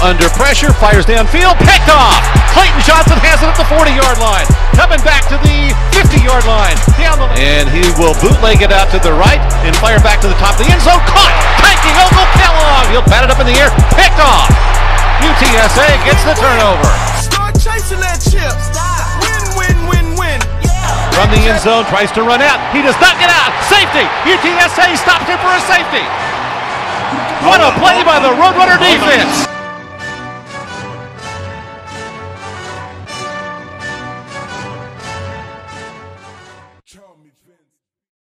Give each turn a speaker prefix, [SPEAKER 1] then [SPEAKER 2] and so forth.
[SPEAKER 1] under pressure, fires downfield, picked off. Clayton Johnson has it at the 40-yard line. Coming back to the 50-yard line. Down the and he will bootleg it out to the right and fire back to the top of the end zone. Caught! Tanking Uncle Kellogg! He'll bat it up in the air. Picked off! UTSA gets the turnover.
[SPEAKER 2] Start chasing that chip. Win.
[SPEAKER 1] From the end zone, tries to run out. He does not get out. Safety! UTSA stopped him for a safety. What a play by the Roadrunner defense.